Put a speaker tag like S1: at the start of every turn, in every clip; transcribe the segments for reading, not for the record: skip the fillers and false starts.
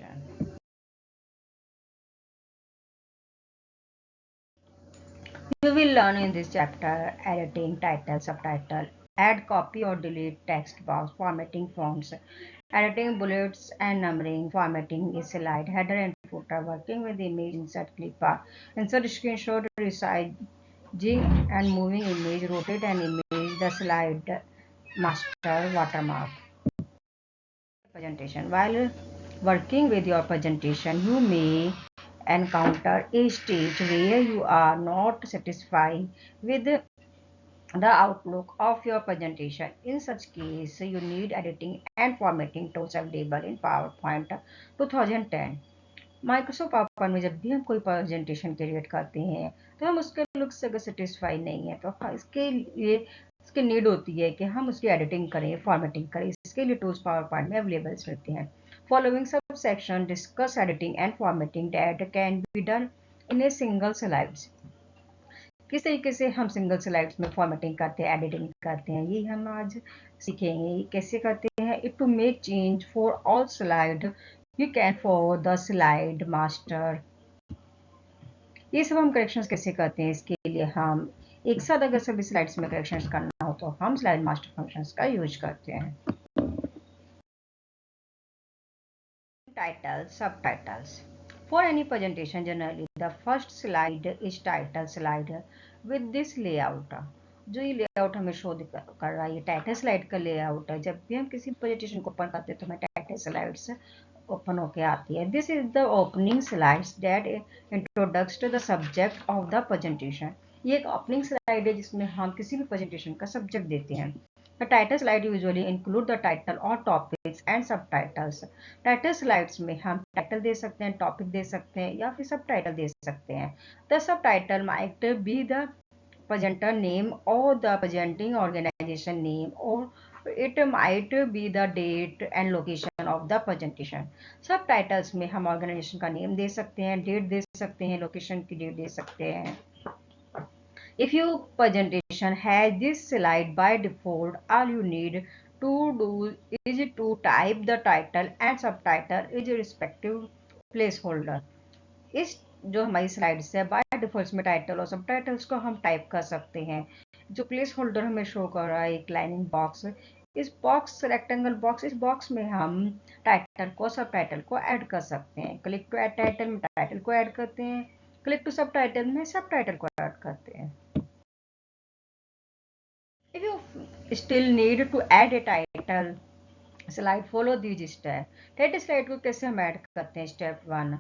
S1: presentation. You will learn in this chapter editing title, subtitle, add, copy or delete text box, formatting fonts, editing bullets and numbering, formatting a slide, header and footer, working with image, insert clip art, insert screenshot, resizing and moving image, rotate an image, the slide master, watermark. Presentation. While working with your presentation, you may encounter a stage where you are not satisfied with the outlook of your presentation. In such case, you need editing and formatting tools available in PowerPoint 2010. Microsoft power में जब भी हम कोई presentation create करते हैं तो हम उसके लुक से अगर सेटिस्फाई नहीं है तो इसके लिए इसकी नीड होती है कि हम उसकी एडिटिंग करें, फॉर्मेटिंग करें। इसके लिए टूल्स पावर पॉइंट में अवेलेबल रहते हैं। Following sub section discuss editing and formatting that can be done in a single slides. किस तरीके से हम सिंगल स्लाइड्स में फॉर्मेटिंग करते हैं, एडिटिंग करते हैं, ये हम आज सीखेंगे। कैसे करते हैं? It to make change for all slide you can for the slide master. ये सब हम करेक्शंस कैसे करते हैं? इसके लिए हम एक साथ अगर सभी स्लाइड्स में करेक्शंस करना हो तो हम स्लाइड मास्टर फंक्शंस का यूज करते हैं। Title, subtitles. For any presentation, generally the first slide is title slide with this layout. जो ये लेआउट हमें शो कर रहा है, ये टाइटल स्लाइड का लेआउट है। जब भी हम किसी प्रेजेंटेशन को ओपन करते हैं तो हमें टाइटल स्लाइड्स ओपन होके आती है। This is the opening slides that introduces to the subject of the presentation. ये एक ओपनिंग स्लाइड है जिसमें हम किसी भी प्रेजेंटेशन का सब्जेक्ट देते हैं। The title slide usually include the title or topics and subtitles. Title slides में हम टाइटल दे सकते हैं, टॉपिक दे सकते हैं या फिर सब टाइटल दे सकते हैं। The sub title might be the presenter name or the presenting organization name or it might be the date and location of the presentation. सब टाइटल्स में हम ऑर्गेनाइजेशन का नेम दे सकते हैं, डेट दे सकते हैं, लोकेशन की डेट दे सकते हैं। If your presentation has this slide by default, all you need to do is to type the title and subtitle is respective placeholder. इस जो हमारी स्लाइड्स है बाय डिफॉल्ट में टाइटल और सबटाइटल्स को हम टाइप कर सकते हैं। जो प्लेस होल्डर हमें शो कर रहा है एक लाइनिंग बॉक्स, इस बॉक्स रेक्टेंगल बॉक्स, इस बॉक्स में हम टाइटल को सबटाइटल को ऐड कर सकते हैं। क्लिक टू ऐड टाइटल में टाइटल को ऐड करते हैं, क्लिक टू सबटाइटल में सबटाइटल को ऐड करते हैं। If you still need to add a title slide, follow these steps. Title slide को कैसे हम ऐड करते हैं? Step 1,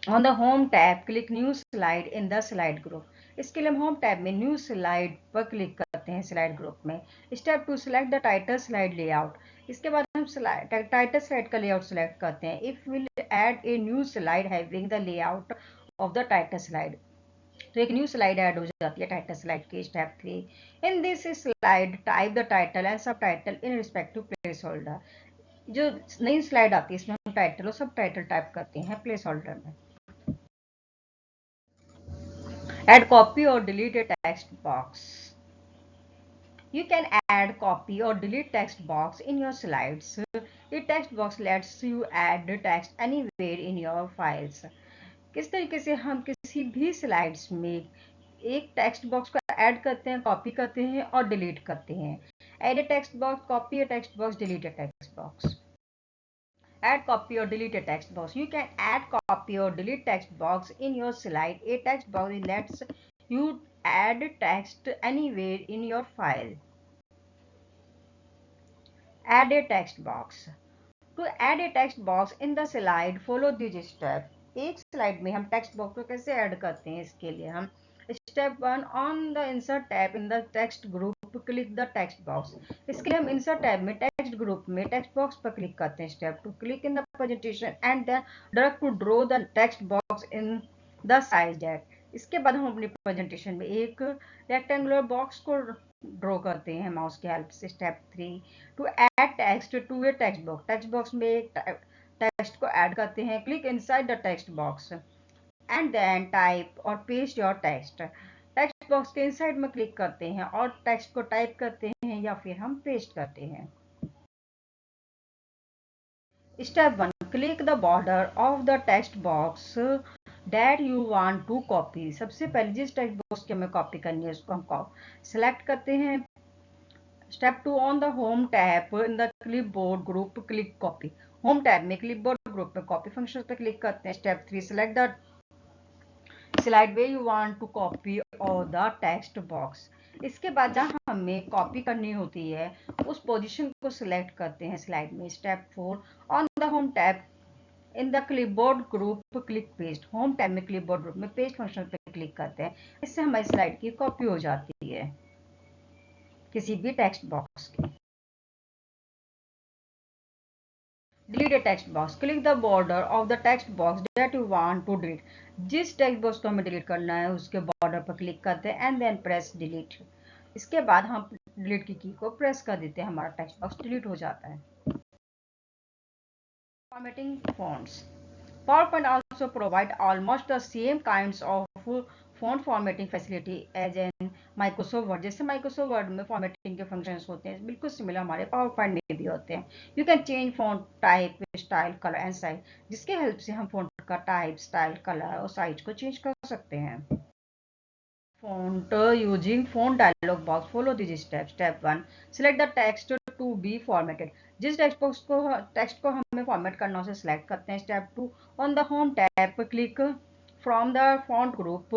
S1: on the home tab click new slide in the slide group. इसके लिए हम होम टैब में न्यू स्लाइड पर क्लिक करते हैं स्लाइड ग्रुप में। Step 2, select the title slide layout. इसके बाद हम टाइटल स्लाइड का लेआउट सिलेक्ट करते हैं। If will add a new slide having the layout of the title slide, तो एक न्यू स्लाइड ऐड हो जाती है टाइटल स्लाइड की। Step 3, in this slide type the title and sub title in respective place holder. जो नई slide आती है इसमें हम टाइटल और सब टाइटल टाइप करते हैं प्लेस होल्डर में। Add, copy or delete a text box. You can add, copy or delete text box in your slides. A text box lets you add text anywhere in your files. किस तरीके से हम किसी भी slides में एक text box को add करते हैं, कॉपी करते हैं और डिलीट करते हैं। Add a text box, copy A text box, delete A text box. Add, copy or delete a text box. You can add, copy or delete text box in your slide. A text box lets you add text anywhere in your file. Add a text box. To add a text box in the slide, follow these steps. एक slide में हम text box को कैसे add करते हैं? इसके लिए हम step 1, on the insert tab in the text group click the text box. इसके लिए हम इंसर्ट टैब में टेक्स्ट ग्रुप में टेक्स्ट बॉक्स पर क्लिक करते हैं। Step 2, click in the presentation and then drag to draw the text box in the size that. इसके बाद हम अपनी प्रेजेंटेशन में एक रेक्टेंगुलर बॉक्स को ड्रॉ करते हैं माउस की हेल्प से। Step 3, to add text to a text box. Text box में एक टेक्स्ट को ऐड करते हैं। Click inside the text box and then type और paste your text. Text box के इनसाइड में क्लिक करते हैं और टेक्स्ट को टाइप करते हैं या फिर हम पेस्ट करते हैं। Step 1, click the border of the text box that you want to copy. सबसे पहले जिस टेक्स्ट बॉक्स की हमें कॉपी करनी है उसको हम सेलेक्ट करते हैं। Step 2 on the home tab in the clipboard group click copy. Home tab में क्लिपबोर्ड ग्रुप में कॉपी फंक्शन पे क्लिक करते हैं। Step 3 select the slide way you want to copy और द टेक्स्ट बॉक्स। इसके बाद जहाँ हमें कॉपी करनी होती है उस पोजीशन को सिलेक्ट करते हैं स्लाइड में। Step 4 on the home tab in the clipboard group click paste. Home tab में क्लिपबोर्ड ग्रुप में पेस्ट फंक्शन पे क्लिक करते हैं। इससे हमारी स्लाइड की कॉपी हो जाती है किसी भी टेक्स्ट बॉक्स की। Delete a text box. Click the border of the text box that you want to delete. जिस टेक्स्ट बॉक्स को हमें डिलीट करना है उसके बॉर्डर पर क्लिक करते हैं एंड देन प्रेस डिलीट। इसके बाद हम डिलीट की को प्रेस कर देते हैं, हमारा टेक्स्ट बॉक्स डिलीट हो जाता है। Formatting fonts. PowerPoint also provide almost the same kinds of font formatting facility as in Microsoft Word। जैसे Microsoft Word में फॉर्मेटिंग के फंक्शंस होते हैं, बिल्कुल सिमिलर हमारे PowerPoint में भी होते हैं। You can change font type, style, colour and size, जिसके हेल्प से हम फॉन्ट का टाइप, स्टाइल, कलर और साइज को चेंज कर सकते हैं। Font using font dialog box. Follow these steps. Step 1 select the text to be formatted. जिस टेक्स्ट को हमें फॉर्मेट करना है उसे सिलेक्ट करते हैं। Step 2 on the home tab click from the font group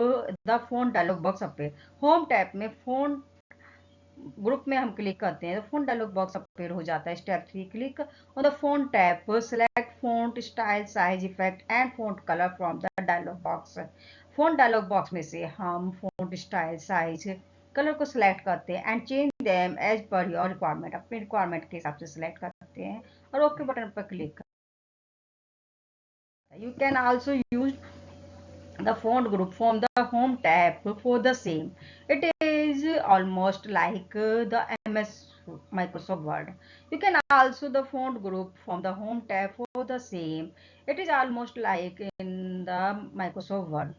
S1: the font dialog box appear. Home tab में font group में हम क्लिक करते हैं तो फॉन्ट डायलॉग बॉक्स अपीयर हो जाता है। Step 3 click on the font tab select font style, size, effect and font colour from the dialog box. Font dialog box में से हम फॉन्ट स्टाइल, साइज, कलर को सिलेक्ट करते हैं and change them as per your requirement. अपनी requirement के हिसाब से सिलेक्ट करते हैं और ओके बटन पर क्लिक करते हैं। You can also use the font group from the home tab for the same. It is almost like the MS Microsoft Word. You can also the font group from the home tab for the same. It is almost like in the Microsoft Word.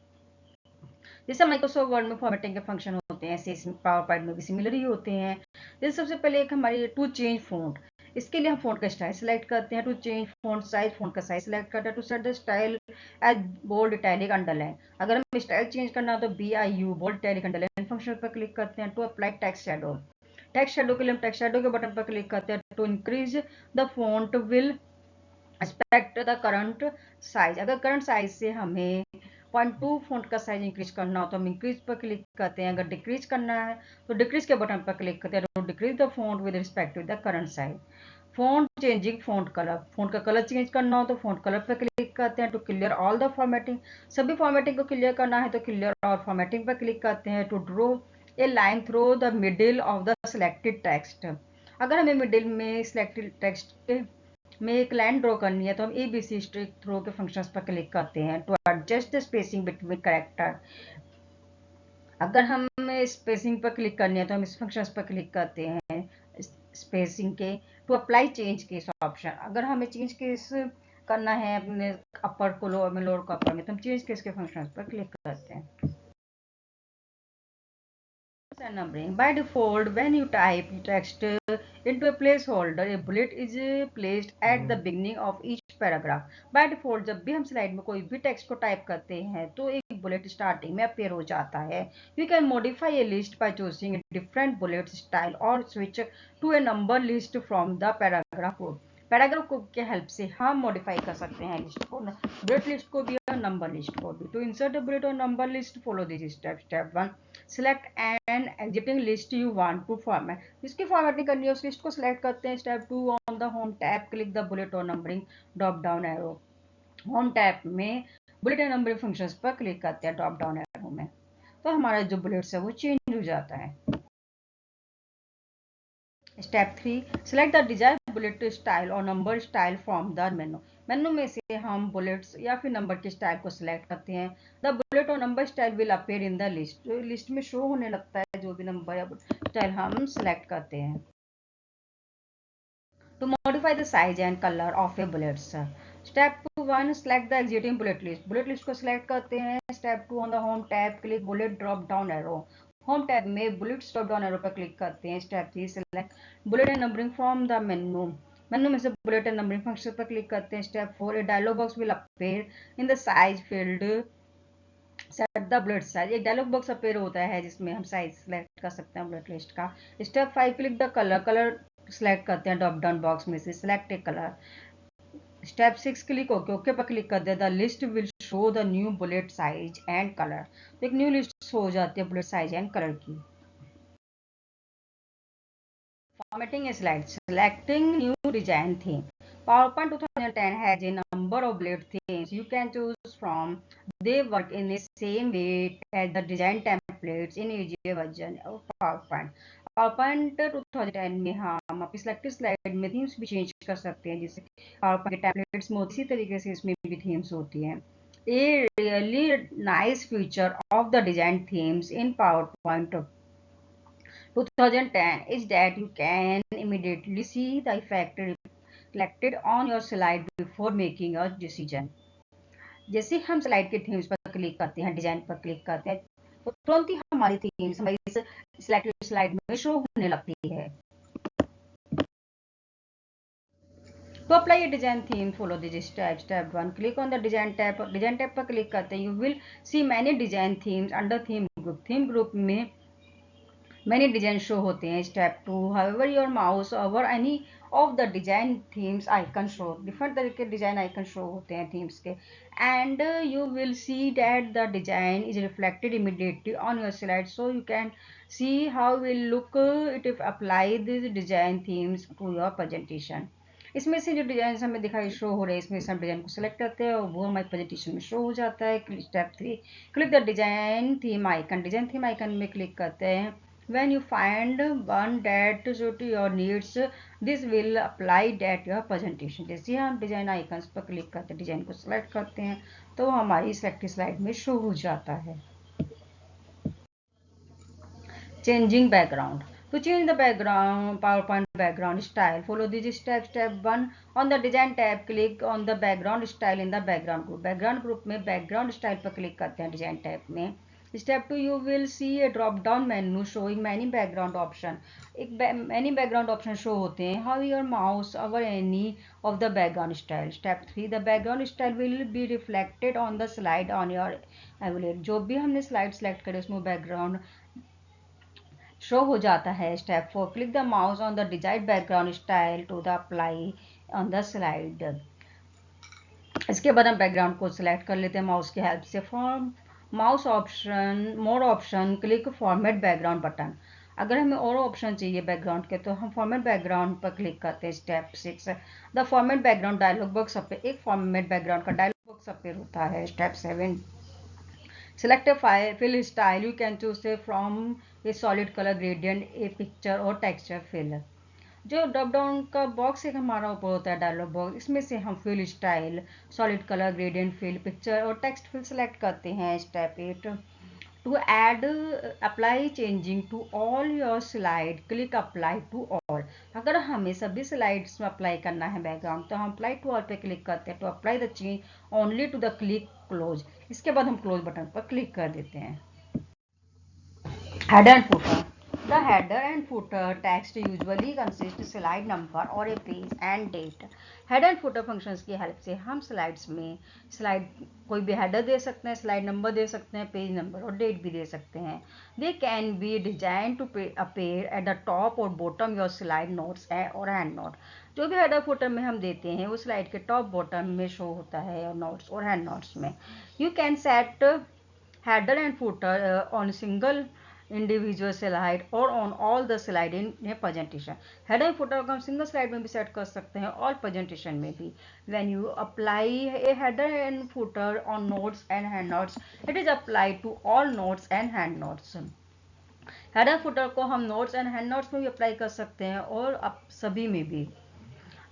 S1: जैसे Microsoft word में formatting के function होते हैं, ऐसे power point में भी similar ही होते हैं। जैसे सबसे पहले एक हमारी टू चेंज फॉन्ट, इसके लिए हम फॉन्ट का स्टाइल सेलेक्ट करते हैं। To change font size, font का साइज सेलेक्ट करते हैं। To set the style as bold, italic, underline. अगर हमें स्टाइल चेंज करना है तो BIU bold, italic, underline function पर क्लिक करते हैं। To apply text shadow, text shadow के लिए हम टेक्स्ट शैडो के बटन पर क्लिक करते हैं। To increase the font will expect the current size. अगर करंट साइज से हमें 0.2 फॉन्ट का साइज इंक्रीज करना हो तो हम इंक्रीज पर क्लिक करते हैं। अगर डिक्रीज करना है तो डिक्रीज के बटन पर क्लिक करते हैं। To decrease the font with respect to the current size. Font changing font colour, font का कलर चेंज करना हो तो फॉन्ट कलर पर क्लिक करते हैं। To clear all the formatting, सभी फॉर्मेटिंग को क्लियर करना है तो क्लियर ऑल फॉर्मेटिंग पर क्लिक करते हैं। To draw a line through the middle of the selected text. अगर हमें मिडिल में सिलेक्टेड टेक्स्ट में एक लाइन ड्रॉ करनी है तो हम ABC स्ट्रिक थ्रो के फंक्शंस पर क्लिक करते हैं। To adjust the spacing between character, अगर हम स्पेसिंग पर क्लिक करनी है तो हम इस फंक्शंस पर क्लिक करते हैं स्पेसिंग के। To apply change case option, अगर हमें चेंज केस करना है अपने अपर को लोअर में, लोअर को अपर में, तो हम चेंज केस के फंक्शंस पर क्लिक करते हैं। And numbering. By default, when you type text into a placeholder, a bullet is placed at the beginning of each paragraph. By default, जब भी हम स्लाइड में कोई भी टेक्स्ट को टाइप करते हैं तो एक बुलेट स्टार्टिंग में अपीयर हो जाता है। You can modify a list by choosing a different bullet style or switch to a number list from the paragraph code. Paragraph के हेल्प से हम मॉडिफाई कर सकते हैं लिस्ट को, बुलेट लिस्ट को भी और नंबर लिस्ट को भी। टू इंसर्ट अ बुलेट और number list, follow this step. Step 1 select an existing list you want to format, जिसकी फॉर्मेटिंग करनी है उस लिस्ट को सिलेक्ट करते हैं। Step 2 on the home tab click the bullet और numbering drop down arrow. Home tab में bullet and numbering functions पर क्लिक करते हैं ड्रॉप डाउन एरो में, तो हमारा जो बुलेट्स है वो चेंज हो जाता है। Step 3 select the desired bullet style और number style from the menu. Menu में से हम बुलेट्स या फिर नंबर के स्टाइल को सिलेक्ट करते हैं। द बुलेट और number style will appear in the list, जो लिस्ट में शो होने लगता है जो भी नंबर या स्टाइल हम सिलेक्ट करते हैं। To modify the size and colour of a bullets, step 1 select the existing bullet list, bullet list को सिलेक्ट करते हैं। Step 2 on the home tab click bullet drop down arrow, home tab में bullet drop down arrow पर click करते हैं। Step 3 select bullet and numbering from the menu, menu में से bullet and numbering function पर click करते हैं। Step 4, A dialog box will appear in the size field, set the bullet size. एक dialog box appear होता है जिसमें हम साइज सेलेक्ट कर सकते हैं बुलेट लिस्ट का। Step 5, click the colour, colour select करते हैं ड्रॉप डाउन बॉक्स में से select a colour. Step 6, click okay, okay पर क्लिक कर दे। The list will show the new bullet size and colour. तो एक न्यू लिस्ट शो हो जाती है बुलेट साइज एंड कलर की। Formatting a slide, selecting new design theme. PowerPoint 2010 has a number of bullet themes you can choose from. They work in the same way as the design templates in easier version of PowerPoint. PowerPoint 2010 में हम अपनी selected slide में themes भी change कर सकते हैं, जिससे PowerPoint के templates में इसी तरीके से इसमें भी themes होती हैं. A really nice feature of the design themes in PowerPoint 2010 is that you can immediately see the effect reflected on your slide before making a decision. जैसे हम स्लाइड के थीम्स पर क्लिक करते हैं, डिजाइन पर click करते हैं, तो तुरंत ही हमारी थीम्स हमारी सिलेक्टेड स्लाइड में शो होने लगती है. To apply a design theme, follow this step. Step 1, click on the design tab. Design tab पर क्लिक करते हैं, you will see many design themes under theme group. Theme group में many design show होते हैं. Step 2, however your mouse over any of the design themes icon show. different तरह के design icon show होते हैं themes के, and you will see that the design is reflected immediately on your slide, so you can see how will look it if apply these design themes to your presentation. इसमें से जो design हमें दिखाई show हो रहे हैं, इसमें से हम डिजाइन को सिलेक्ट करते हैं और वो हमारे प्रेजेंटेशन में शो हो जाता है. Step 3, click the design theme icon. Design theme icon में क्लिक करते हैं. When you find one that suits your needs, this will apply that your presentation. जैसे हम डिजाइन आइकन्स पर क्लिक करते हैं, डिजाइन को सिलेक्ट करते हैं, तो हमारी सिलेक्टेड स्लाइड में शो हो जाता है. Changing background. To change the background, PowerPoint background style, follow these steps. Step 1, on the design tab, click on the background style in the background group. background group में background style पर click करते हैं design tab में. Step 2, you will see a drop down menu showing many background option. एक many background option show होते हैं. Hover your mouse over any of the background style. Step 3, the background style will be reflected on the slide on your evaluate. जो भी हमने slide select करे उसमें background show हो जाता है. Step 4, click the mouse on the desired background style to the apply on the slide. इसके बाद हम बैकग्राउंड को सिलेक्ट कर लेते हैं माउस की हेल्प से. फॉर्म माउस ऑप्शन, मोर option, click format background button. अगर हमें और ऑप्शन चाहिए बैकग्राउंड के तो हम फॉर्मेट बैकग्राउंड पर क्लिक करते हैं. Step 6, the format background dialog box appear. एक फॉर्मेट बैकग्राउंड का डायलॉग बॉक्स अपीयर होता है. Step 7, select a fill style. You can choose from a solid color gradient, a picture और texture fill. जो drop down का box एक हमारा ऊपर होता है डायलॉग बॉक्स, इसमें से हम fill style, solid colour gradient fill, picture और टेक्स्ट फिल सेलेक्ट करते हैं. Step 8, to add apply changing to all your slide, click apply to all. अगर हमें सभी स्लाइड्स में अप्लाई करना है बैकग्राउंड तो हम अप्लाई टू ऑल पे क्लिक करते हैं. To apply the change only to the click close. इसके बाद हम क्लोज बटन पर क्लिक कर देते हैं. Header and footer. The header and footer text usually consists slide number or a page and date. Header and footer functions की help से हम स्लाइड्स में स्लाइड कोई भी हेडर दे सकते हैं, स्लाइड नंबर दे सकते हैं, पेज नंबर और डेट भी दे सकते हैं. They can be designed to appear at the top or bottom your slide notes और हैंड नोट. जो भी हेडर फुटर में हम देते हैं वो स्लाइड के टॉप बॉटम में शो होता है और नोट्स और हैंड नोट्स में. You can set header and footer on single individual slide और on all the slide in presentation. Header and footer को हम सिंगल स्लाइड में भी सेट कर सकते हैं और प्रेजेंटेशन में भी. When you apply a header and footer on notes and hand notes, it is apply to all notes and hand notes. Header footer को हम नोट्स एंड हैंड नोट्स में भी अप्लाई कर सकते हैं और सभी में भी.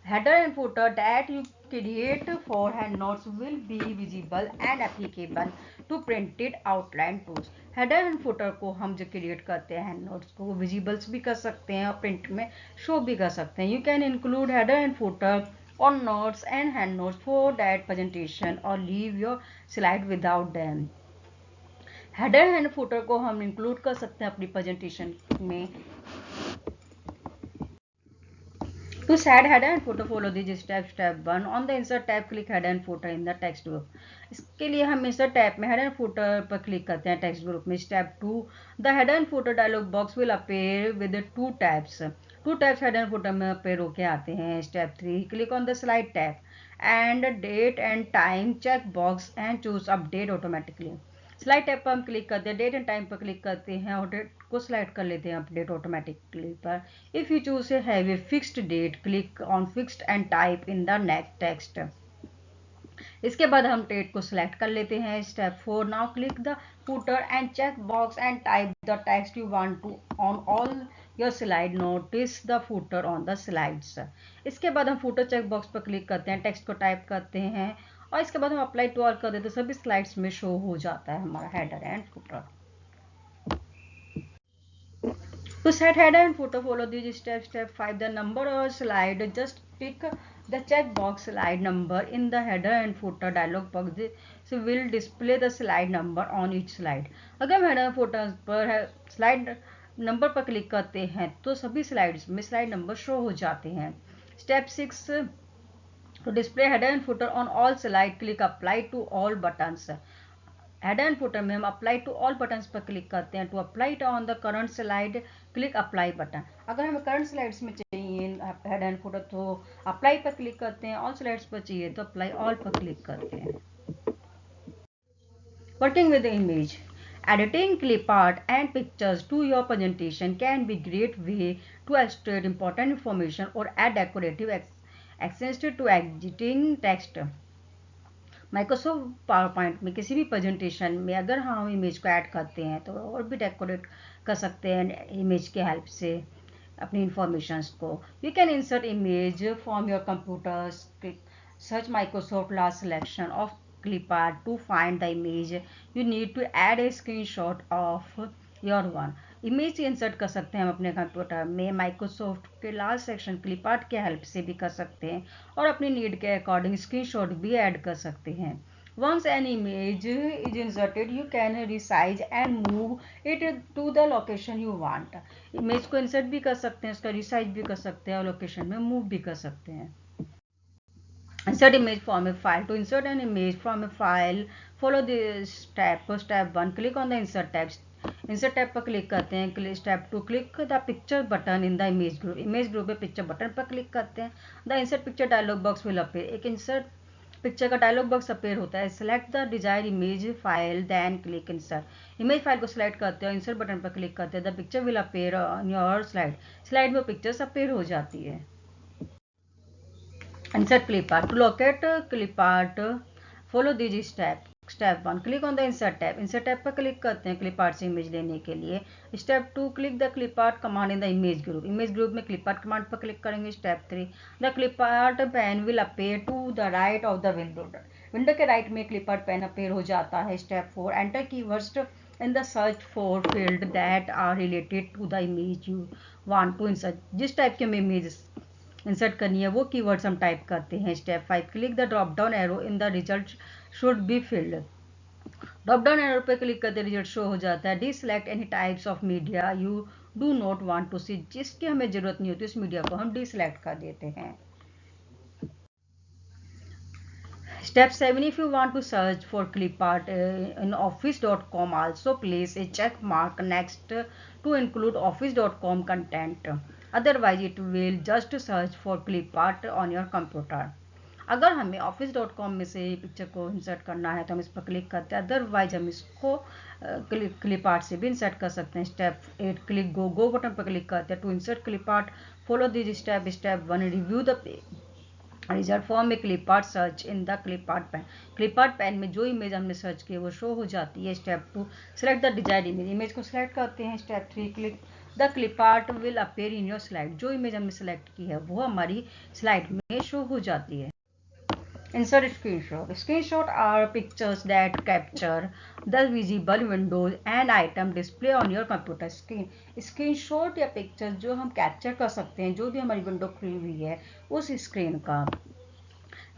S1: Header and footer that you create for handnotes will be visible and applicable to printed outline tools. Header and footer को हम जो क्रिएट करते हैं handnotes को वो visibles भी कर सकते हैं और प्रिंट में शो भी कर सकते हैं. You can include header and footer on notes and handnotes for that presentation or leave your slide without them. Header and footer को हम इंक्लूड कर सकते हैं अपनी प्रेजेंटेशन में. To set header and footer, follow these steps. Step 1, on the insert tab click header and footer in the text group. इसके लिए हम insert tab में header and footer पर click करते हैं text group में. Step 2, the header and footer dialog box will appear with the two tabs. Two tabs header and footer में appear होके आते हैं. Step 3, click on the slide tab and date and time check box and choose update automatically. Slide tab पर हम click करते हैं, date and time पर click करते हैं और डेट को सिलेक्ट कर लेते हैं अपडेट ऑटोमेटिकली पर. If you choose have a fixed date, click on fixed and type in the next text. इसके बाद हम डेट को सिलेक्ट कर लेते हैं. Step 4, now click the footer and check box and type the text you want to on all your slide. Notice the footer on the slides. इसके बाद हम फूटर चेक बॉक्स पर क्लिक करते हैं, टेक्स्ट को टाइप करते हैं और इसके बाद हम अप्लाई टू ऑल कर देते हैं. सभी स्लाइड्स में शो हो जाता है हमारा header and footer. To set header and footer, follow these steps. Step 5, the number or slide, just pick the checkbox slide number in the header and footer dialog box. This will display the slide number on each slide. अगर हम header and footer पर slide number पर click करते हैं तो सभी slides में slide number show हो जाते हैं. Step 6, to display header and footer on all slide, click apply to all buttons. Header and footer में हम अप्लाई टू ऑल बटन्स पर क्लिक करते हैं. To apply it on the current slide, click apply button. अगर हमें current slides में चाहिए header and footer तो अप्लाई पर क्लिक करते हैं. ऑल स्लाइड्स पर चाहिए तो अप्लाई ऑल पर क्लिक करते हैं. Working with the image. Editing clip art and pictures to your presentation can be a great way to illustrate important information or add decorative accents to existing text. Microsoft power point में किसी भी presentation में अगर हम image को add करते हैं तो और भी डेकोरेट कर सकते हैं इमेज के हेल्प से अपनी इंफॉर्मेशंस को. You can insert image from your computer. Search Microsoft last selection of clip art to find the image. You need to add a screenshot of your one. Image insert कर सकते हैं हम अपने computer में Microsoft के last section clip art के help से भी कर सकते हैं और अपनी नीड के अकॉर्डिंग स्क्रीनशॉट भी ऐड कर सकते हैं. Once an image is inserted, you can resize and move it to the location you want. Image को इंसर्ट भी कर सकते हैं, उसका रिसाइज भी कर सकते हैं और लोकेशन में मूव भी कर सकते हैं. Insert image from a file. To insert an image from a file, follow this step. Step 1, click on the insert tab. Insert tab पर क्लिक करते हैं. Step 2, click the picture button in the image group. Image group में picture button पर click करते हैं. The insert picture dialog box will appear. एक insert picture का dialog box appear होता है. Select the desire image file, then click insert. Image file को select करते हैं, इंसर्ट बटन पर क्लिक करते हैं. The picture will appear on your slide. Slide में पिक्चर्स अपीयर हो जाती है. Insert clip art. To locate clip art, follow these steps. Step 1, click on the insert tab. Insert tab पर click करते हैं clip art से image लेने के लिए. Step 2, click the clip art command in the image group. Image group में clip art command पर click करेंगे. Step 3, the clip art pen will appear to the right of the window. Window के right में clip art pen appear हो जाता है. Step 4, enter keywords in the search for field that are related to the image you want to insert. जिस type के image insert करनी है वो कीवर्ड्स हम टाइप करते हैं. Step 5, click the drop down arrow in the result should be filled. Drop down arrow पे click करते रिजल्ट शो हो जाता है. Deselect any types of media you do not want to see. जिसकी हमें जरूरत नहीं होती उस मीडिया को हम डिसलेक्ट कर देते हैं. Step 7, if you want to search for clip art in office.com, also place a check mark next to include office.com content. Otherwise, it will just search for clip art on your computer. अगर हमें office.com में से picture को insert करना है तो हम इस पर क्लिक करते हैं. अदरवाइज हम इसको क्लिप आर्ट से भी इंसर्ट कर सकते हैं. स्टेप 8, क्लिक गो बटन पर क्लिक करते हैं. To insert clip art, follow this step. Step 1, review the result form में clip art search in the clip art pane. Clip art pane में जो इमेज हमने सर्च की है वो शो हो जाती है. Step 2, select the desired image. Image को सिलेक्ट करते हैं. Step 3, click the clip art will appear in your slide. जो इमेज हमने सेलेक्ट की है वो हमारी स्लाइड में शो हो जाती है. Insert screenshot. Screenshot are pictures that capture the visible windows and item display on your computer screen. Screenshot या pictures जो हम कैप्चर कर सकते हैं जो भी हमारी विंडो खुली हुई है उस स्क्रीन का.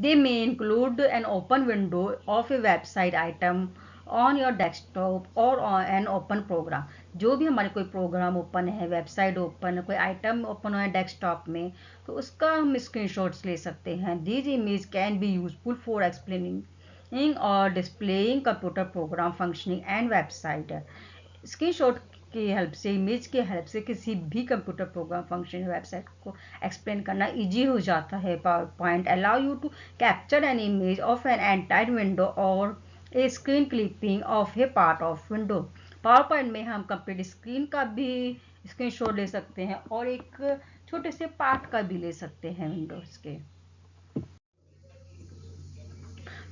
S1: They may include an open window of a website item on your desktop or on an open program. जो भी हमारे कोई प्रोग्राम ओपन है, वेबसाइट ओपन है, कोई आइटम ओपन है डेस्कटॉप में, तो उसका हम स्क्रीनशॉट्स ले सकते हैं। These image can be useful for explaining और displaying computer program functioning and website. Screenshot की हेल्प से, इमेज की हेल्प से किसी भी कंप्यूटर प्रोग्राम फंक्शन वेबसाइट को एक्सप्लेन करना इजी हो जाता है। PowerPoint allow you to capture an image of an entire window और a screen clipping of a part of window. PowerPoint में हम कंप्लीट स्क्रीन का भी स्क्रीनशॉट ले सकते हैं और एक छोटे से पार्ट का भी ले सकते हैं विंडोज के।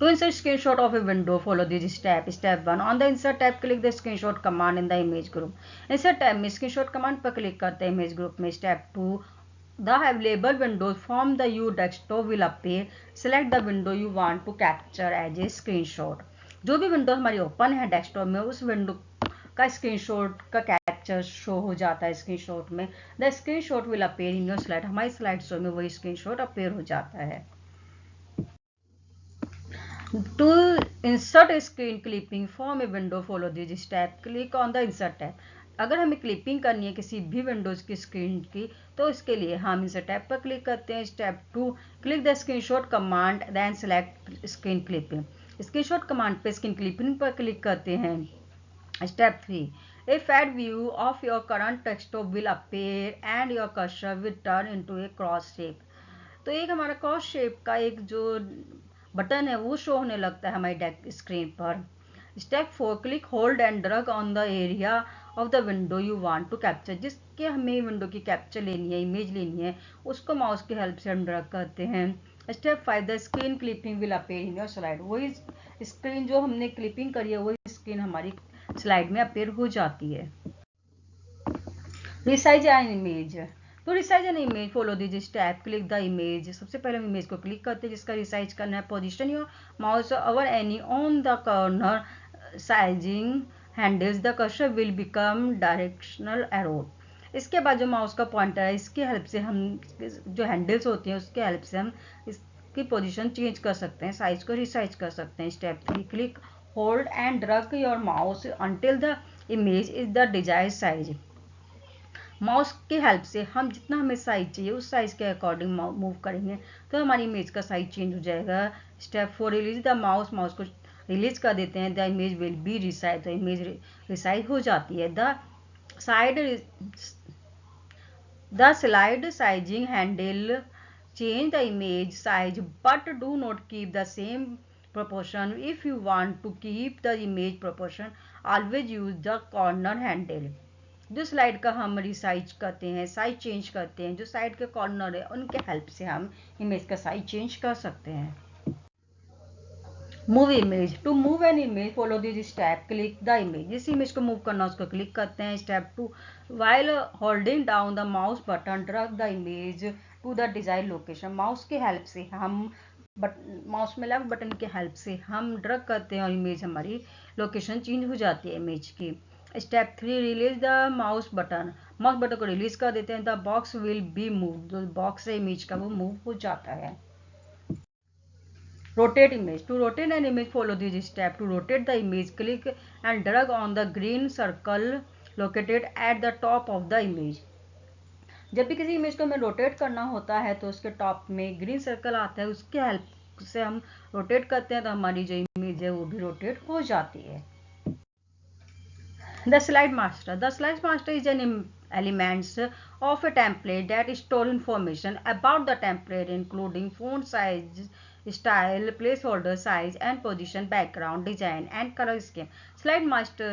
S1: To insert screenshot of a window, follow this step. Step 1. On the insert tab, click the screenshot command in the image group. Insert tab में screenshot command पर click करते हैं image group में. Step 2. The available windows from the U desktop will appear. Select the window you want to capture as a screenshot. जो भी window हमारी open है desktop में, उस विंडो का स्क्रीनशॉट का कैप्चर शो हो जाता है स्क्रीनशॉट में. The screenshot will appear in your slide. हमारी स्लाइड शो में वही स्क्रीनशॉट अपीयर हो जाता है. To insert a screen clipping from a window, follow this step. Click on the insert tab. अगर हमें क्लिपिंग करनी है किसी भी विंडोज की स्क्रीन की, तो इसके लिए हम इंसर्ट टैब पर क्लिक करते हैं. Step 2. Click the screenshot command then select screen clipping. Screenshot command पे स्क्रीन क्लिपिंग पर क्लिक करते हैं. Step 3. A fat view of your current desktop will appear and your cursor will turn into a cross shape. तो एक हमारा cross shape का एक जो बटन है वो शो होने लगता है हमारी स्क्रीन पर. Step 4. Click hold and drag on the area of the window you want to capture. जिसके हमें विंडो की कैप्चर लेनी है, इमेज लेनी है, उसको माउस की हेल्प से हम ड्रैग करते हैं. Step 5. The screen clipping will appear in your slide. वही स्क्रीन जो हमने क्लिपिंग करी है वही स्क्रीन हमारी स्लाइड में अपीयर हो जाती है. Resize an image. तो resize an image, follow this step. Click the image. सबसे पहले हम इमेज को क्लिक करते हैं जिसका रिसाइज करना है. Position your mouse over any on the corner sizing handles. The cursor will become directional arrow. इसके बाद जो माउस का पॉइंटर है इसकी हेल्प से हम जो हैंडल्स होती हैं उसके हेल्प से हम इसकी पोजीशन चेंज कर सकते हैं, साइज को रिसाइज कर सकते हैं. Step 3. Click hold and drag your mouse until the image is the desired size. Mouse की हेल्प से हम जितना हमें साइज चाहिए उस साइज के अकॉर्डिंग मूव करेंगे तो हमारी इमेज का साइज चेंज हो जाएगा. Step 4. Release the mouse. Mouse को रिलीज कर देते हैं. The image will B resize. The image resize हो जाती है. The slide sizing handle change the image size but do not keep the same proportion. If you want to keep the image proportion, always use the corner handle. जो slide का हम resize करते हैं, size change करते हैं, जो side के corner है उनके हेल्प से हम इमेज का साइज चेंज कर सकते हैं. Move image. To move an image follow this step. Click the image. जिस इमेज को मूव करना उसको क्लिक करते हैं. Step 2. While holding down the mouse button drag the image to the desired location. Mouse की हेल्प से हम mouse में लेफ्ट बटन की हेल्प से हम ड्रैग करते हैं और इमेज हमारी लोकेशन चेंज हो जाती है इमेज की. Step 3. Release the mouse button. Mouse button को रिलीज कर देते हैं. The box will be move. जो बॉक्स है इमेज का वो मूव हो जाता है. Rotate image. To rotate an image follow this step. To rotate the image click and drag on the green circle located at the top of the image. जब भी किसी इमेज को हमें रोटेट करना होता है तो उसके टॉप में ग्रीन सर्कल आता है, उसके हेल्प से हम रोटेट करते हैं तो हमारी जो इमेज है वो भी रोटेट हो जाती है. The slide master. The slide master is an elements of a template that store information about the template including font size, style, placeholder size and position, background, design and color scheme. Slide master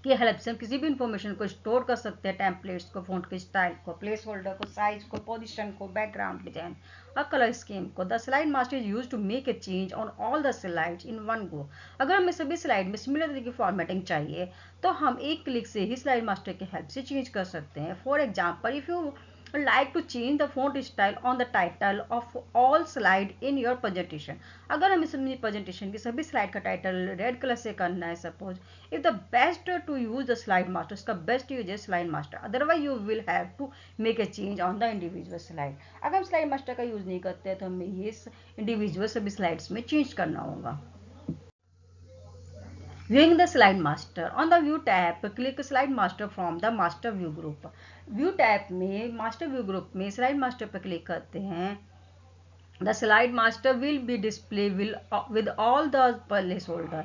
S1: की help से हम किसी भी information को store कर सकते हैं. Templates को, फॉन्ट के स्टाइल को, प्लेस होल्डर को, साइज को, पोजीशन को, बैकग्राउंड डिजाइन और कलर स्कीम को. The slide master is use to make a change on all the slides in one go. अगर हमें सभी स्लाइड में सिमिलर तरीके की फॉर्मेटिंग चाहिए तो हम एक क्लिक से ही स्लाइड मास्टर की हेल्प से चेंज कर सकते हैं. For example, if you like to change the font style on the title of all slide in your presentation. अगर हमें अपनी presentation की सभी slide का title रेड कलर से करना है suppose, if the best to use the slide master, इसका best use है slide master. Otherwise you will have to make a change on the individual slide. अगर हम slide master का use नहीं करते हैं तो हमें ये individual सभी slides में change करना होगा. Viewing the slide master. On the view tab, click slide master from the master view group. View tab में मास्टर व्यू ग्रुप में स्लाइड मास्टर पर क्लिक करते हैं. The slide master will be displayed with all the placeholder.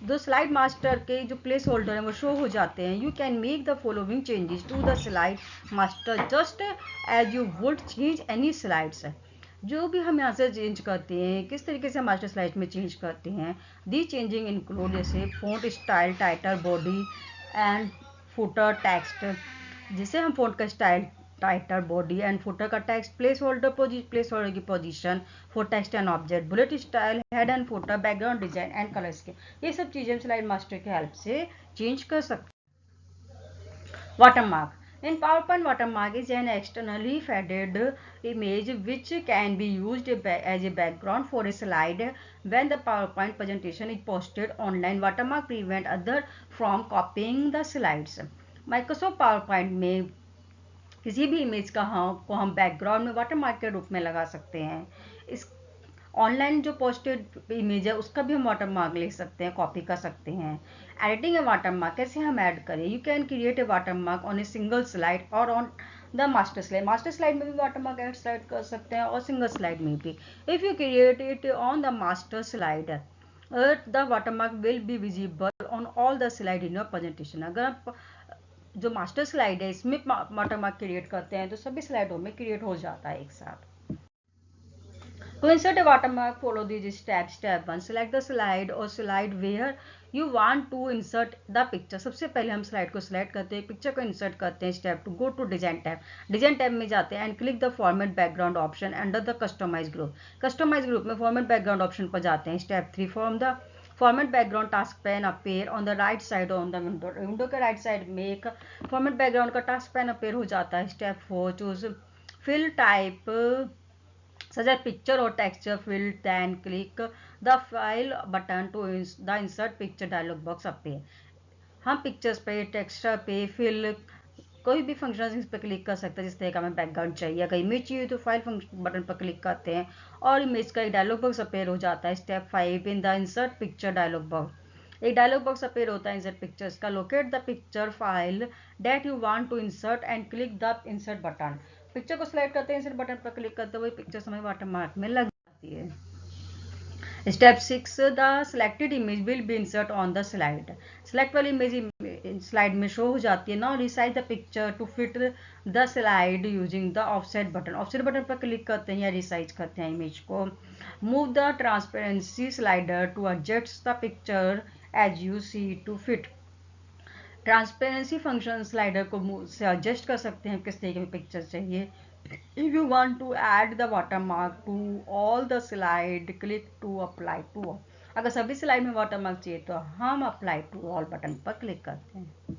S1: दो slide master के जो place holder हैं वो शो हो जाते हैं. You can make the following changes to the slide master just as you would change any slides. जो भी हम यहाँ से चेंज करते हैं किस तरीके से मास्टर स्लाइड में चेंज करते हैं. दी चेंजिंग इंक्लूड जैसे font style, title, body and footer text. जिसे हम फ़ॉन्ट का style, title, body and footer का टेक्स्ट, प्लेस होल्डर की position for text and object, bullet style, head and footer, background design and colour scheme, ये सब चीज़ें हम slide master की हेल्प से चेंज कर सकते हैं. Watermark. In PowerPoint, watermark is an externally faded image which can be used as a background for a slide when the PowerPoint presentation is posted online. Watermark prevent others from copying the slides. Microsoft PowerPoint में किसी भी image को हम background में watermark के रूप में लगा सकते हैं. इस ऑनलाइन जो पोस्टेड इमेज है उसका भी हम वाटरमार्क ले सकते हैं, कॉपी कर सकते हैं. एडिटिंग ए वाटरमार्क कैसे हम ऐड करें. You can create a watermark on a single slide और on the master slide. Master slide में भी वाटरमार्क ऐड कर सकते हैं और सिंगल स्लाइड में भी. If you create it on the master slide the watermark will be visible on all the slide in your presentation. अगर आप जो मास्टर स्लाइड है इसमें वाटरमार्क क्रिएट करते हैं तो सभी स्लाइडों में क्रिएट हो जाता है एक साथ. To insert a watermark, follow these steps. Step 1. Select the slide or slide where you want to insert the picture. सबसे पहले हम स्लाइड को सिलेक्ट करते हैं, पिक्चर को इंसर्ट करते हैं. Step 2. Go to design tab. Design tab में जाते हैं and click the format background option under the customise group. Customise group में फॉर्मेट बैकग्राउंड ऑप्शन पर जाते हैं. Step 3. From the format background task pane appear on the right side on the window. Window के right side में एक format background का task pane appear हो जाता है. Step 4. Choose fill type such as picture or texture field, then click the file button to the insert picture dialog box appear. हम pictures पे, texture पे, fill कोई भी फंक्शन इस पर क्लिक कर सकते हैं. जिस तरह का हमें बैकग्राउंड चाहिए, अगर इमेज चाहिए तो फाइल बटन पर क्लिक करते हैं और इमेज का एक डायलॉग बॉक्स अपेयर हो जाता है. Step 5. In the insert picture dialog box एक डायलॉग बॉक्स अपेयर होता है इंसर्ट पिक्चर्स का. Locate the picture file that you want to insert and click the insert button. Picture को सिलेक्ट करते हैं, इंसर्ट बटन पर क्लिक करते हुए पिक्चर हमें वाटरमार्क में लग जाती है. Step 6. The selected image will be insert on the slide. Select वाली इमेज स्लाइड में शो हो जाती है. Now resize the picture to fit the slide using the offset button. Offset button पर क्लिक करते हैं या रिसाइज करते हैं इमेज को. Move the transparency slider to adjust the picture as you see to fit. Transparency function slider को से adjust कर सकते हैं किस तरीके की पिक्चर चाहिए. If you want to add the watermark to all the slide, click to apply to all. अगर सभी स्लाइड में वाटरमार्क चाहिए तो हम अप्लाई टू ऑल बटन पर क्लिक करते हैं.